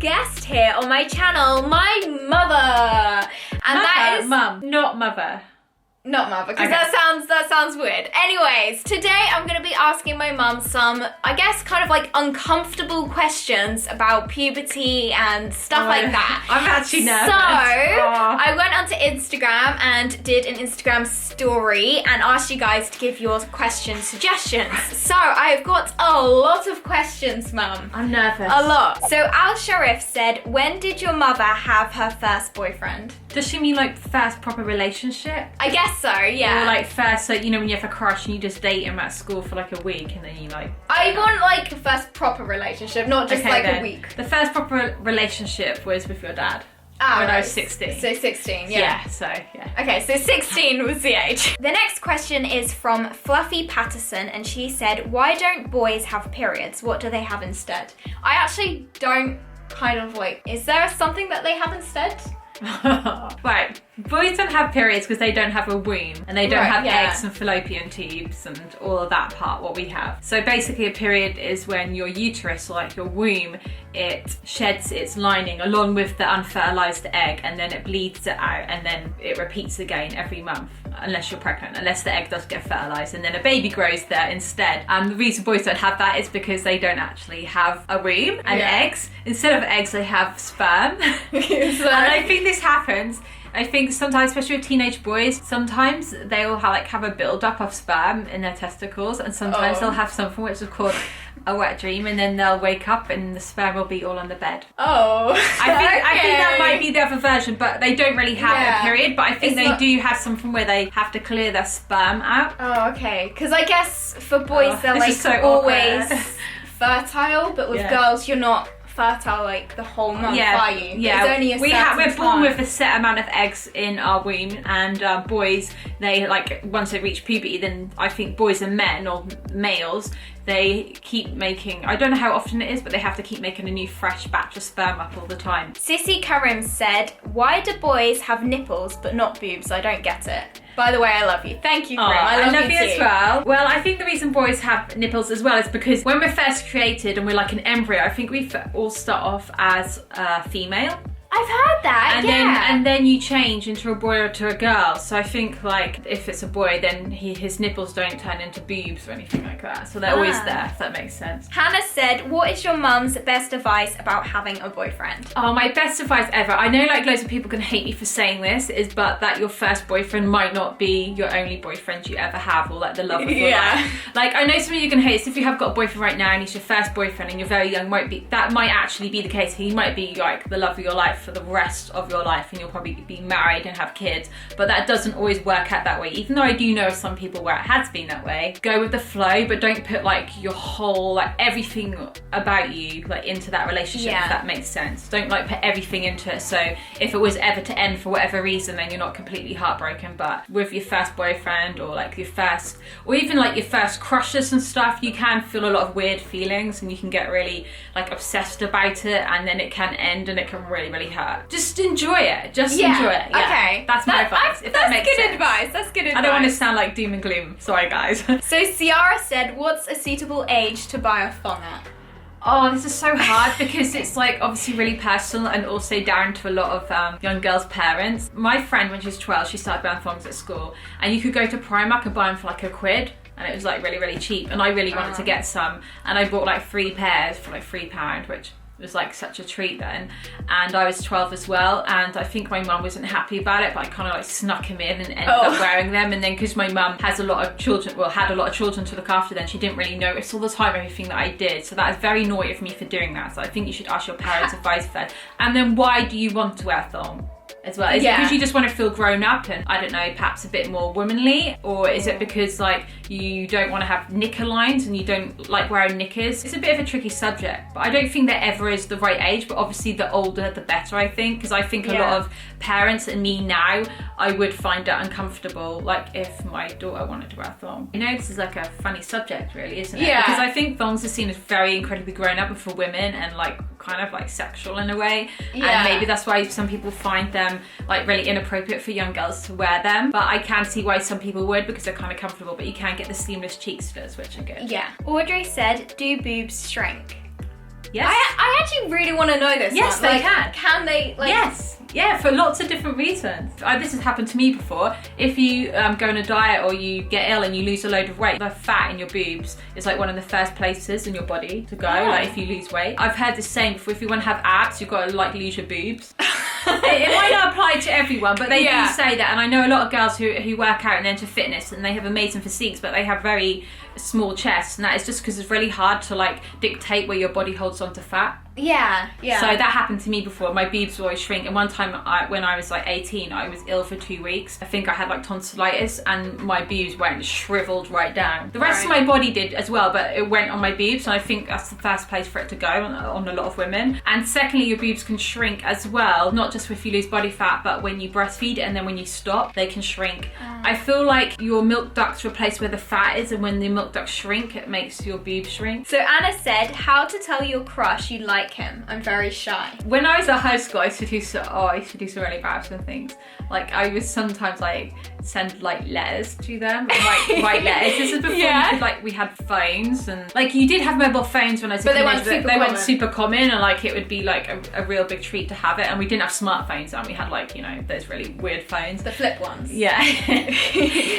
guest here on my channel, my mother. And that is mum, not mother. Not mother, because that sounds weird. Anyways, today I'm going to be asking my mum some, I guess, kind of like uncomfortable questions about puberty and stuff like that. I'm actually nervous. So, I went onto Instagram and did an Instagram story and asked you guys to give your question suggestions. So, I've got a lot of questions, Mum. I'm nervous. A lot. So, Al Sharif said, when did your mother have her first boyfriend? Does she mean like first proper relationship? I guess so, yeah. Or like first, so, you know, when you have a crush and you just date him at school for like a week and then you like... I want like a first proper relationship, not just a week. The first proper relationship was with your dad. When I was 16. So 16, yeah. Yeah, so yeah. Okay, so 16 was the age. The next question is from Fluffy Patterson, and she said, why don't boys have periods? What do they have instead? I actually don't kind of like, is there something that they have instead? Right, boys don't have periods because they don't have a womb and they don't have yeah. eggs and fallopian tubes and all of that part, what we have. So basically a period is when your uterus, or like your womb, it sheds its lining along with the unfertilized egg and then it bleeds it out and then it repeats again every month, unless you're pregnant, unless the egg does get fertilized and then a baby grows there instead. The reason boys don't have that is because they don't actually have a womb and eggs. Instead of eggs, they have sperm. And I think this happens. I think sometimes, especially with teenage boys, sometimes they will have a build-up of sperm in their testicles, and sometimes they'll have something which is called a wet dream, and then they'll wake up and the sperm will be all on the bed. Oh, I think that might be the other version, but they don't really have a period, but I think they do have something where they have to clear their sperm out. Oh, okay. Because I guess for boys, they're like always fertile, but with girls, you're not fertile like the whole month, are you? Yeah, there's only we're born with a set amount of eggs in our womb, and boys, they like once they reach puberty, then I think boys and men, or males, they keep making, I don't know how often it is, but they have to keep making a new fresh batch of sperm up all the time. Sissy Karim said, why do boys have nipples but not boobs? I don't get it. By the way, I love you. Thank you, Karim. I love you as well. Well, I think the reason boys have nipples as well is because when we're first created and we're like an embryo, I think we all start off as a female. I've heard that, and then you change into a boy or to a girl. So I think like if it's a boy, then his nipples don't turn into boobs or anything like that. So they're always there, if that makes sense. Hannah said, what is your mum's best advice about having a boyfriend? Oh, my best advice ever. I know like loads of people can hate me for saying this, but that your first boyfriend might not be your only boyfriend you ever have, or like the love of your life. Like I know some of you can hate this. If you have got a boyfriend right now and he's your first boyfriend and you're very young, that might actually be the case. He might be like the love of your life for the rest of your life, and you'll probably be married and have kids, but that doesn't always work out that way. Even though I do know of some people where it has been that way. Go with the flow, but don't put like your whole, like everything about you like into that relationship, if that makes sense. Don't like put everything into it, so if it was ever to end for whatever reason, then you're not completely heartbroken. But with your first boyfriend, or like your first, or even like your first crushes and stuff, you can feel a lot of weird feelings and you can get really like obsessed about it, and then it can end and it can really, really hurt. Just enjoy it. Enjoy it. Yeah. Okay. That's my advice. If that makes sense. That's good advice. I don't want to sound like doom and gloom. Sorry, guys. So Ciara said, what's a suitable age to buy a thong at? Oh, this is so hard because it's like obviously really personal and also down to a lot of young girls' parents. My friend, when she was 12, she started buying thongs at school, and you could go to Primark and buy them for like £1. And it was like really, really cheap. And I really wanted to get some. And I bought like 3 pairs for like £3, which was like such a treat then. And I was 12 as well, and I think my mum wasn't happy about it, but I kind of like snuck him in and ended up wearing them. And then because my mum has a lot of children, had a lot of children to look after, then she didn't really notice all the time everything that I did. So that is very naughty of me for doing that. So I think you should ask your parents' advice first. And then why do you want to wear a thong as well? Is it because you just want to feel grown up and, I don't know, perhaps a bit more womanly? Or is it because like you don't want to have knicker lines and you don't like wearing knickers? It's a bit of a tricky subject, but I don't think there ever is the right age, but obviously the older the better, I think, because I think a lot of parents, and me now, I would find it uncomfortable like if my daughter wanted to wear a thong. You know, this is like a funny subject really, isn't it? Because I think thongs are seen as very incredibly grown up for women and like kind of like sexual in a way, and maybe that's why some people find them like really inappropriate for young girls to wear them, but I can see why some people would, because they're kind of comfortable, but you can get the seamless cheek studs, which are good. Audrey said, do boobs shrink? Yes. I actually really want to know this. Yes, one. they can. Can they? Like, yes. Yeah, for lots of different reasons. This has happened to me before. If you go on a diet or you get ill and you lose a load of weight, the fat in your boobs is like one of the first places in your body to go, like if you lose weight. I've heard this saying before, if you want to have abs, you've got to like lose your boobs. It might not apply to everyone, but they do say that. And I know a lot of girls who work out and enter fitness and they have amazing physiques, but they have very small chests, and that is just because it's really hard to like dictate where your body holds on to fat. Yeah. So that happened to me before. My boobs always shrink, and one time when I was like 18, I was ill for 2 weeks. I think I had like tonsillitis, and my boobs went shriveled right down. The rest of my body did as well, but it went on my boobs, and I think that's the first place for it to go on a lot of women. And secondly, your boobs can shrink as well, not just if you lose body fat, but when you breastfeed and then when you stop, they can shrink. I feel like your milk ducts replace where the fat is, and when the milk ducts shrink, it makes your boobs shrink. So Anna said, how to tell your crush you like him. I'm very shy. When I was at high school, I used to do some really embarrassing things. Like I would sometimes like send like letters to them, and, like write letters. This is before we had phones, and like you did have mobile phones when I was a teenager. They weren't super common, and like it would be like a real big treat to have it. And we didn't have smartphones, and we had like, you know, those really weird phones, the flip ones. Yeah.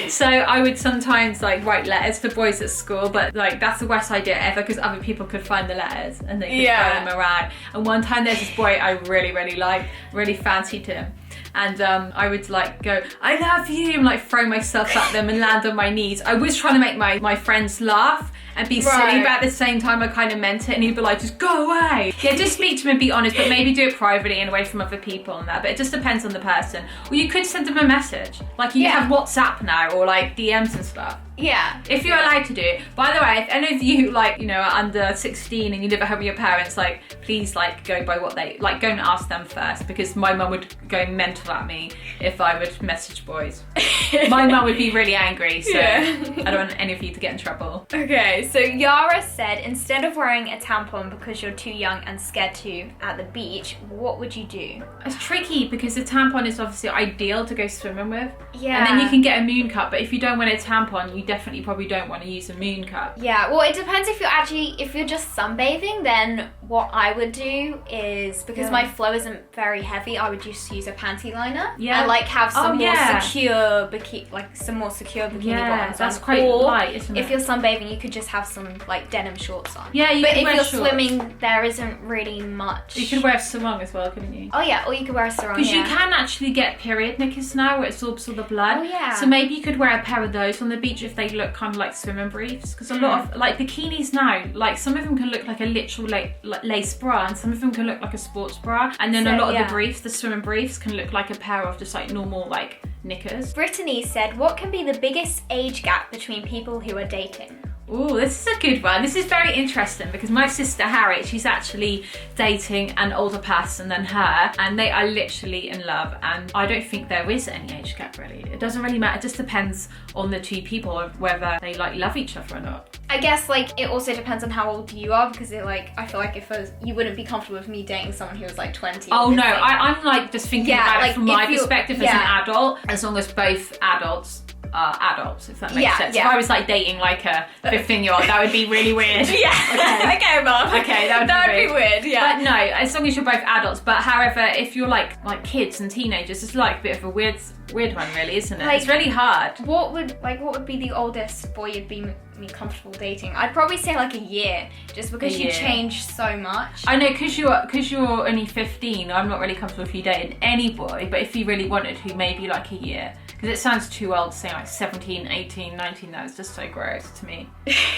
So I would sometimes like write letters to boys at school, but like that's the worst idea ever because other people could find the letters and they could throw them around. And one time there's this boy I really liked, really fancied him. And I would like go, I love you, and like throw myself at them and land on my knees. I was trying to make my friends laugh and be silly, but at the same time I kind of meant it, and he'd be like, just go away. Yeah, just speak to him and be honest, but maybe do it privately and away from other people and that. But it just depends on the person. Or you could send them a message. Like you have WhatsApp now, or like DMs and stuff. Yeah. If you're allowed to do it. By the way, if any of you like, you know, are under 16 and you live at home with your parents, like please like go by what they like, go and ask them first, because my mum would go mental at me if I would message boys. My mum would be really angry, so I don't want any of you to get in trouble. Okay, so Yara said, instead of wearing a tampon because you're too young and scared to at the beach, what would you do? It's tricky because the tampon is obviously ideal to go swimming with. Yeah. And then you can get a moon cup, but if you don't want a tampon, you definitely probably don't want to use a moon cup. Yeah, well it depends if you're just sunbathing, then what I would do is, because my flow isn't very heavy, I would just use a panty liner. Yeah. And like have some more secure bikini bottoms. That's on. quite light, isn't it? If you're sunbathing, you could just have some like denim shorts on. Yeah, but if you're swimming, there isn't really much. You could wear a sarong as well, couldn't you? Oh yeah, or you could wear a sarong. Because you can actually get period knickers now where it absorbs all the blood. Oh yeah. So maybe you could wear a pair of those on the beach if they look kind of like swimming briefs. Because a lot of like bikinis now, like some of them can look like a literal like lace bra, and some of them can look like a sports bra. And then a lot of the briefs, the swimming briefs, can look like a pair of just like normal like knickers. Brittany said, what can be the biggest age gap between people who are dating? Oh, this is a good one. This is very interesting because my sister Harriet, she's actually dating an older person than her, and they are literally in love, and I don't think there is any age gap really. It doesn't really matter. It just depends on the two people of whether they like love each other or not. I guess like it also depends on how old you are, because I feel like you wouldn't be comfortable with me dating someone who was like 20. Oh no, I'm like just thinking about it from my perspective as an adult, as long as both adults are adults, if that makes sense. If I was like dating like a 15-year-old, that would be really weird. Okay, Mum. Okay, that would be weird. Yeah. But no, as long as you're both adults. But however, if you're like kids and teenagers, it's like a bit of a weird one, really, isn't it? Like, it's really hard. What would be the oldest boy you'd be comfortable dating? I'd probably say like a year, just because you change so much. I know, because you're only 15, I'm not really comfortable if you dating any boy, but if you really wanted to, maybe like a year. Because it sounds too old to say like 17, 18, 19, that's just so gross to me.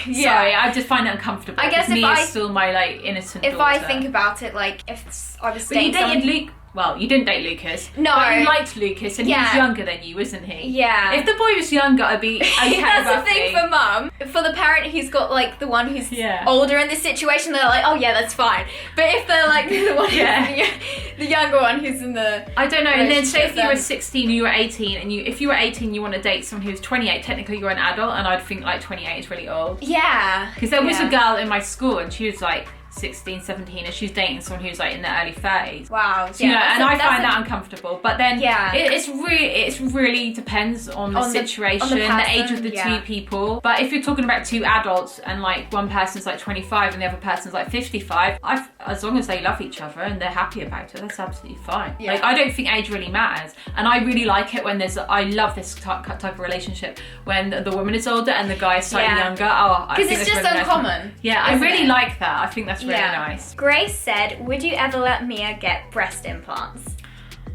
Sorry, I just find it uncomfortable. I guess it's still my like innocent daughter. If I think about it, like if I was dating you dated Luke. Well, you didn't date Lucas. No. But you liked Lucas, and he was younger than you, wasn't he? Yeah. If the boy was younger, I'd be okay. That's the thing for Mum. For the parent who's got like the one who's older in this situation, they're like, oh yeah, that's fine. But if they're like the one the younger one who's in the I don't know. And then say if you were 16 and you were 18, and if you were 18, you want to date someone who's 28. Technically, you're an adult, and I'd think like 28 is really old. Yeah. Because there was a girl in my school, and she was like 16, 17, and she's dating someone who's like in their early 30s. Wow. So, and I find that uncomfortable. But then it really depends on the situation, the age of the two people. But if you're talking about two adults and like one person's like 25 and the other person's like 55, as long as they love each other and they're happy about it, that's absolutely fine. Like, I don't think age really matters. And I really like it when I love this type of relationship when the woman is older and the guy is slightly younger. Because it's just really uncommon. Nice. I really like that. I think that's really nice. Grace said, would you ever let Mia get breast implants?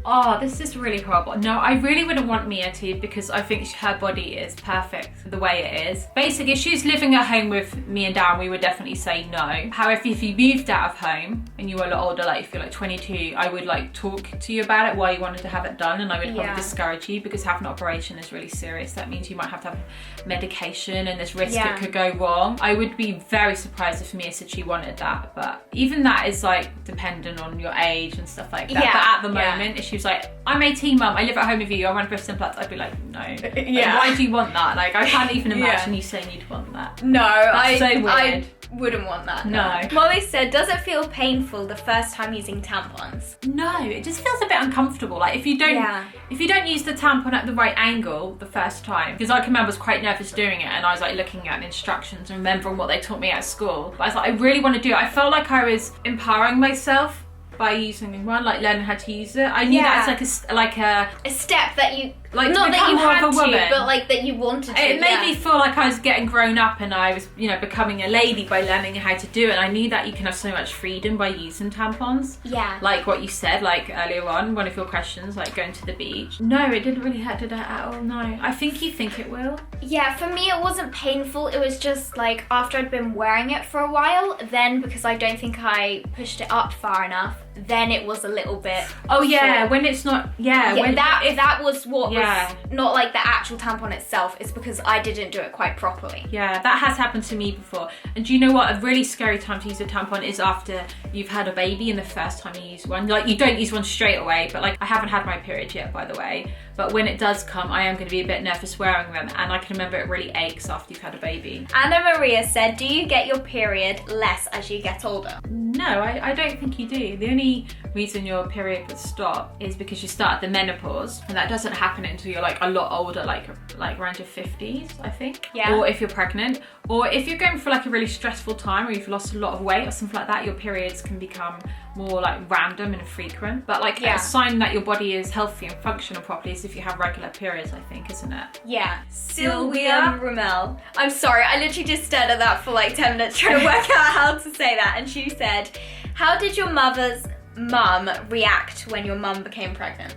Oh, this is really horrible. No, I really wouldn't want Mia to, because I think her body is perfect the way it is. Basically, if she was living at home with me and Darren, we would definitely say no. However, if you moved out of home and you were a lot older, like if you're like 22, I would like talk to you about it, why you wanted to have it done, and I would probably discourage you, because having an operation is really serious. That means you might have to have medication and there's risk it could go wrong. I would be very surprised if Mia said she wanted that, but even that is like dependent on your age and stuff like that. But at the moment, if she was like, I'm 18, mum, I live at home with you, I want breast implants, I'd be like, no. Like, why do you want that? Like, I can't even imagine you saying you'd want that. No, That's so weird. I wouldn't want that. No. Molly said, does it feel painful the first time using tampons? No, it just feels a bit uncomfortable. Like if you don't use the tampon at the right angle the first time, because I can remember I was quite nervous doing it, and I was like looking at the instructions and remembering what they taught me at school. But I was like, I really want to do it. I felt like I was empowering myself by using one, like learning how to use it. I knew that as like a step that you, like, not that you had to, woman, but like that you wanted to. It made me feel like I was getting grown up and I was, becoming a lady by learning how to do it. And I knew that you can have so much freedom by using tampons. Yeah. Like what you said, like earlier on, one of your questions, like going to the beach. No, it didn't really hurt, did it, at all? No. I think you think it will. Yeah, for me it wasn't painful. It was just like after I'd been wearing it for a while, then because I don't think I pushed it up far enough, then it was a little bit. Oh yeah, when it's not. Yeah, when that was what was not like the actual tampon itself. It's because I didn't do it quite properly. Yeah, that has happened to me before. And do you know what? A really scary time to use a tampon is after you've had a baby and the first time you use one. Like, you don't use one straight away, but like, I haven't had my period yet, by the way. But when it does come, I am going to be a bit nervous wearing them, and I can remember it really aches after you've had a baby. Anna Maria said, do you get your period less as you get older? No, I don't think you do. The only reason your period would stop is because you start the menopause, and that doesn't happen until you're like a lot older, like around your 50s, I think. Yeah. Or if you're pregnant, or if you're going for like a really stressful time, or you've lost a lot of weight or something like that, your periods can become more like random and frequent. But like a sign that your body is healthy and functional properly is if you have regular periods, I think, isn't it? Yeah. Sylvia Rommel. I'm sorry, I literally just stared at that for like 10 minutes trying to work out how to say that, and she said, how did your mother's mum react when your mum became pregnant?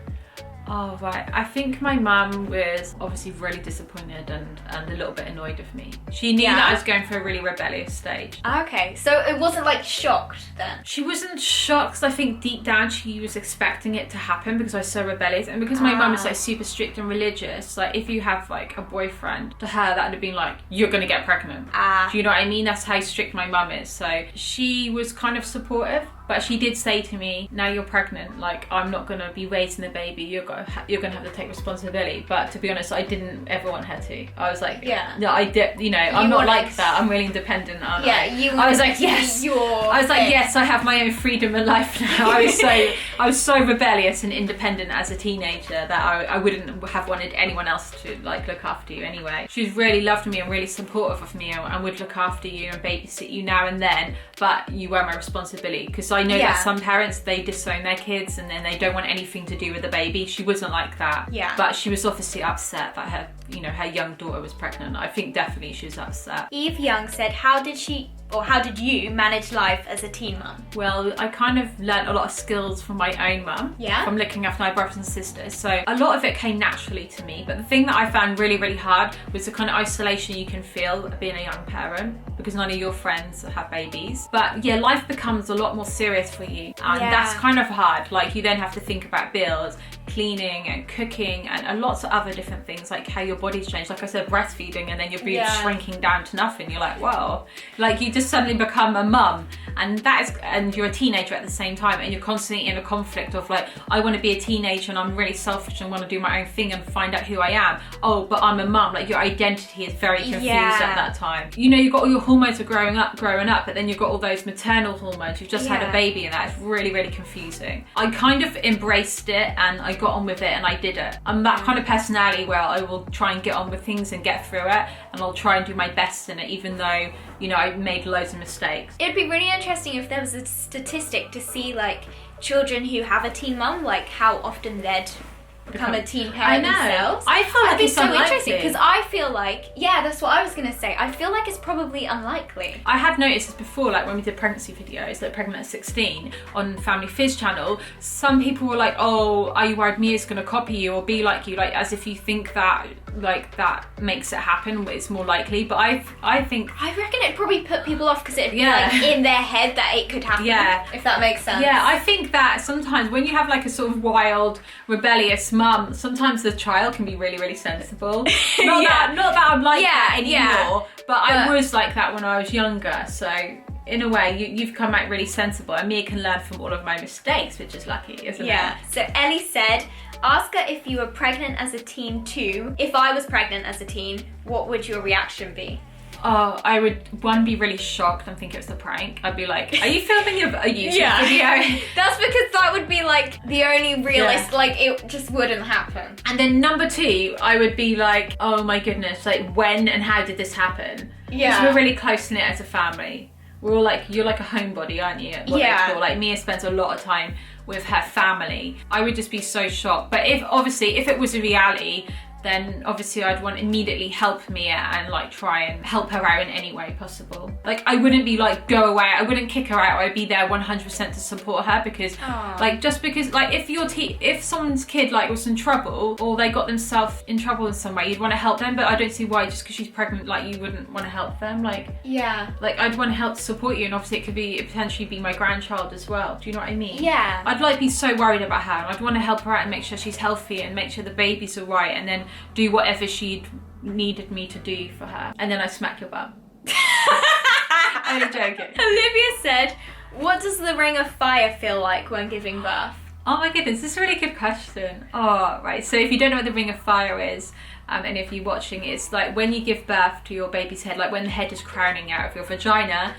Oh, right. I think my mum was obviously really disappointed and a little bit annoyed with me. She knew that I was going through a really rebellious stage. Okay, so it wasn't like shocked then? She wasn't shocked, because I think deep down she was expecting it to happen because I was so rebellious. And because my mum is like super strict and religious, like if you have like a boyfriend, to her that would have been like, you're gonna get pregnant. Do you know what I mean? That's how strict my mum is. So she was kind of supportive. But she did say to me, now you're pregnant, like, I'm not going to be raising the baby, you're going to have to take responsibility. But to be honest, I didn't ever want her to. I was like, no, I did, I'm not like that. I'm really independent, aren't I? I was like, yes. Yes, I have my own freedom in life now. I was so rebellious and independent as a teenager that I wouldn't have wanted anyone else to like look after you anyway. She's really loved me and really supportive of me and would look after you and babysit you now and then, but you were my responsibility, because I know that some parents, they disown their kids and then they don't want anything to do with the baby. She wasn't like that. Yeah. But she was obviously upset that her young daughter was pregnant. I think definitely she was upset. Eve Young said, how did you manage life as a teen mum? Well, I kind of learnt a lot of skills from my own mum. Yeah. From looking after my brothers and sisters. So a lot of it came naturally to me. But the thing that I found really, really hard was the kind of isolation you can feel being a young parent, because none of your friends have babies. But yeah, life becomes a lot more serious for you. And that's kind of hard. Like, you then have to think about bills, cleaning and cooking and lots of other different things, like how your body's changed. Like I said, breastfeeding, and then your boobs shrinking down to nothing. You're like, whoa, like you just suddenly become a mum, and you're a teenager at the same time, and you're constantly in a conflict of like, I want to be a teenager and I'm really selfish and want to do my own thing and find out who I am. Oh, but I'm a mum. Like your identity is very confused at that time. You know, you've got all your hormones are growing up, but then you've got all those maternal hormones. You've just had a baby, and that's really, really confusing. I kind of embraced it and I got on with it and I did it. I'm that kind of personality where I will try and get on with things and get through it, and I'll try and do my best in it, even though, you know, I made loads of mistakes. It'd be really interesting if there was a statistic to see like children who have a teen mum, like how often they'd become a teen parent themselves. I feel like it's so unlikely. Interesting because I feel like, that's what I was gonna say. I feel like it's probably unlikely. I have noticed this before, like when we did pregnancy videos, like Pregnant at 16 on Family Fizz channel, some people were like, oh, are you worried Mia's gonna copy you or be like you, like as if you think that like that makes it happen, it's more likely. But I think I reckon it'd probably put people off because it'd be like in their head that it could happen. If that makes sense. Yeah, I think that sometimes when you have like a sort of wild, rebellious mum, sometimes the child can be really, really sensible. Not that I'm like that anymore, but I was like that when I was younger. So in a way, you've come out really sensible, and Mia can learn from all of my mistakes, which is lucky, isn't it? So Ellie said, ask her if you were pregnant as a teen too. If I was pregnant as a teen, what would your reaction be? Oh, I would, be really shocked and think it was a prank. I'd be like, are you filming a YouTube video? That's because that would be like the only realist, like it just wouldn't happen. And then number 2, I would be like, oh my goodness, like when and how did this happen? Because we're really close-knit as a family. We're all like, you're like a homebody, aren't you? What they call. Like Mia spends a lot of time with her family. I would just be so shocked. But if it was a reality, then obviously I'd want to immediately help Mia and like try and help her out in any way possible. Like I wouldn't be like, go away, I wouldn't kick her out, I'd be there 100% to support her, because like just because like if someone's kid like was in trouble or they got themselves in trouble in some way, you'd want to help them, but I don't see why just because she's pregnant like you wouldn't want to help them. Like like I'd want to help support you, and obviously it could potentially be my grandchild as well. Do you know what I mean? I'd like be so worried about her, and I'd want to help her out and make sure she's healthy and make sure the baby's all right, and then do whatever she needed me to do for her. And then I smack your bum. I'm joking. Olivia said, what does the ring of fire feel like when giving birth? Oh my goodness, this is a really good question. Oh, right. So if you don't know what the ring of fire is, and if you're watching, it's like when you give birth to your baby's head, like when the head is crowning out of your vagina,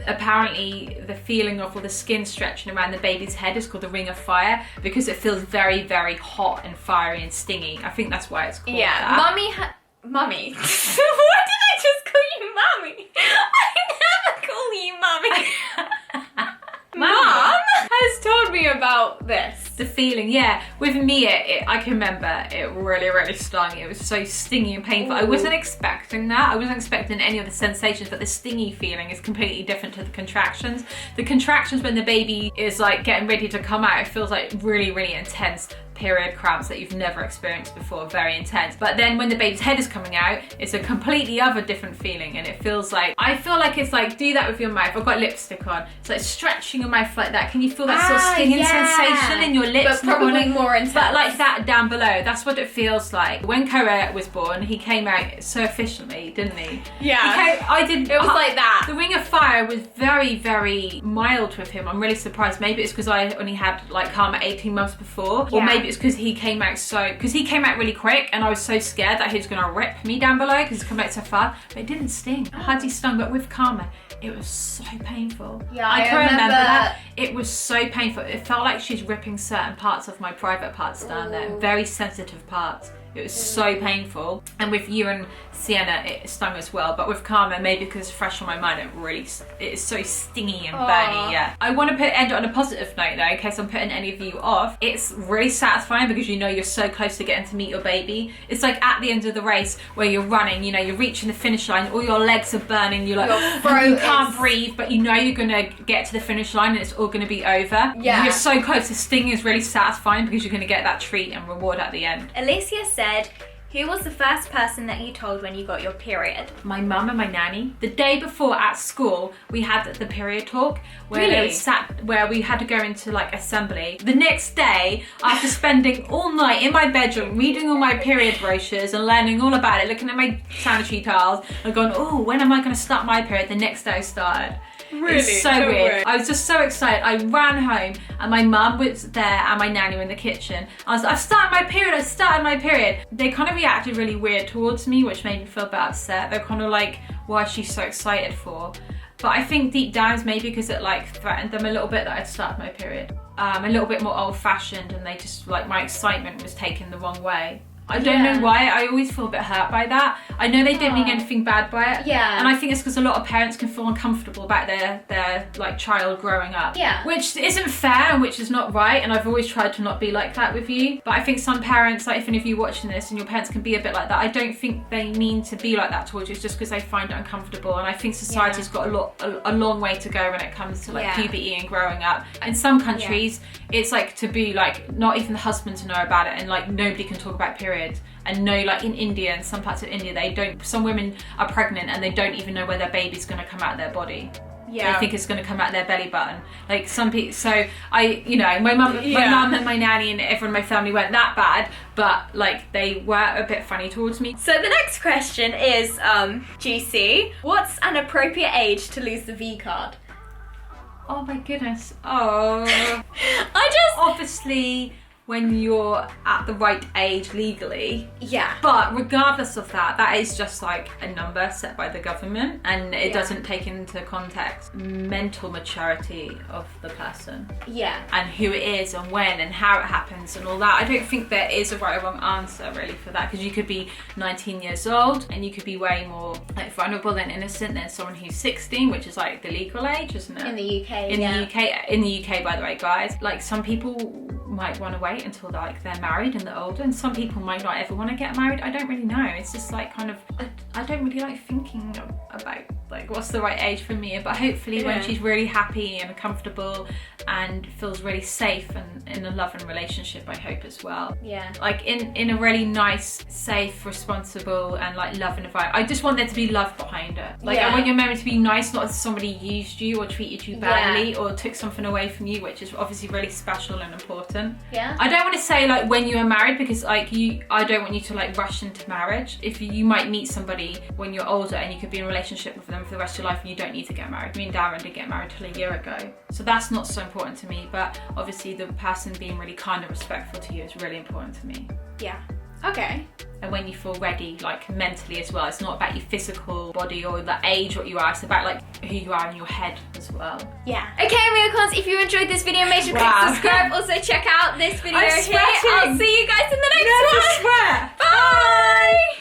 apparently the feeling of all the skin stretching around the baby's head is called the ring of fire, because it feels very, very hot and fiery and stingy. I think that's why it's called that. Mummy. What did I just call you mummy? I never call you mummy. Mum has told me about this. The feeling, with Mia, I can remember it really, really stung. It was so stingy and painful. I wasn't expecting that. I wasn't expecting any of the sensations, but the stingy feeling is completely different to the contractions. The contractions when the baby is like getting ready to come out, it feels like really, really intense period cramps that you've never experienced before, very intense. But then when the baby's head is coming out, it's a completely other different feeling, and it feels like, I feel like it's like, do that with your mouth. I've got lipstick on. It's like stretching your mouth like that. Can you feel that sort of stinging sensation in your lips? But probably more intense. But like that down below, that's what it feels like. When Koa was born, he came out so efficiently, didn't he? It was like that. The ring of fire was very, very mild with him. I'm really surprised. Maybe it's because I only had like Karma 18 months before, or maybe it's because he came out really quick, and I was so scared that he was gonna rip me down below because he's come out so far. But it didn't sting. It hardly stung, but with Karma, it was so painful. I can remember that. It was so painful. It felt like she's ripping certain parts of my private parts down there, very sensitive parts. It was so painful. And with you and Sienna, it stung as well. But with Karma, maybe because it's fresh on my mind, it is so stingy and burny. I want to end it on a positive note though, in case I'm putting any of you off. It's really satisfying because you know you're so close to getting to meet your baby. It's like at the end of the race where you're running, you know, you're reaching the finish line, all your legs are burning, you're like, you can't breathe, but you know you're gonna get to the finish line and it's all gonna be over. You're so close. The sting is really satisfying because you're gonna get that treat and reward at the end. Alicia said, Who was the first person that you told when you got your period? My mum and my nanny. The day before at school, we had the period talk where where we had to go into like assembly. The next day, after spending all night in my bedroom reading all my period brochures and learning all about it, looking at my sanitary tiles and going, oh, when am I going to start my period? The next day I started. Really? It's so weird. I was just so excited. I ran home and my mum was there and my nanny were in the kitchen. I was like, I've started my period. They kind of reacted really weird towards me, which made me feel a bit upset. They're kind of like, why is she so excited for? But I think deep down is maybe because it like threatened them a little bit that I'd started my period. A little bit more old fashioned, and they just like, my excitement was taken the wrong way. I don't know why. I always feel a bit hurt by that. I know they didn't mean anything bad by it. Yeah. And I think it's because a lot of parents can feel uncomfortable about their like child growing up. Yeah. Which isn't fair and which is not right. And I've always tried to not be like that with you. But I think some parents, like if any of you watching this and your parents can be a bit like that, I don't think they mean to be like that towards you. It's just because they find it uncomfortable. And I think society's got a long way to go when it comes to like puberty and growing up. In some countries, it's like to be like not even the husband to know about it, and like nobody can talk about periods. And no, like in India and some parts of India, some women are pregnant and they don't even know where their baby's going to come out of their body. Yeah. They think it's going to come out of their belly button. Like some people, so my mum and my nanny and everyone in my family weren't that bad, but like they were a bit funny towards me. So the next question is, GC, what's an appropriate age to lose the V card? Oh my goodness. Oh. Obviously, when you're at the right age legally. Yeah. But regardless of that, that is just like a number set by the government, and it doesn't take into context mental maturity of the person. Yeah. And who it is and when and how it happens and all that. I don't think there is a right or wrong answer really for that, because you could be 19 years old and you could be way more like vulnerable and innocent than someone who's 16, which is like the legal age, isn't it? In the UK. In the UK, by the way, guys. Like some people might want to wait until they're married and they're older, and some people might not ever want to get married. I don't really know. It's just like kind of, I don't really like thinking about like what's the right age for me, but hopefully when she's really happy and comfortable and feels really safe and in a loving relationship, I hope as well. Yeah. Like in a really nice, safe, responsible and like loving environment. I just want there to be love behind it. Like I want your memory to be nice, not as somebody used you or treated you badly or took something away from you, which is obviously really special and important. Yeah. I don't want to say like when you are married, because like I don't want you to like rush into marriage. If you might meet somebody when you're older and you could be in a relationship with them for the rest of your life and you don't need to get married. Me and Darren didn't get married till a year ago. So that's not so important to me, but obviously the person being really kind and respectful to you is really important to me. Yeah. Okay. And when you feel ready, like mentally as well, it's not about your physical body or the age what you are, it's about like who you are in your head as well. Yeah. Okay, Miracons, if you enjoyed this video, make sure to click subscribe. Also check out this video here. I'll see you guys in the next one. Never swear. Bye.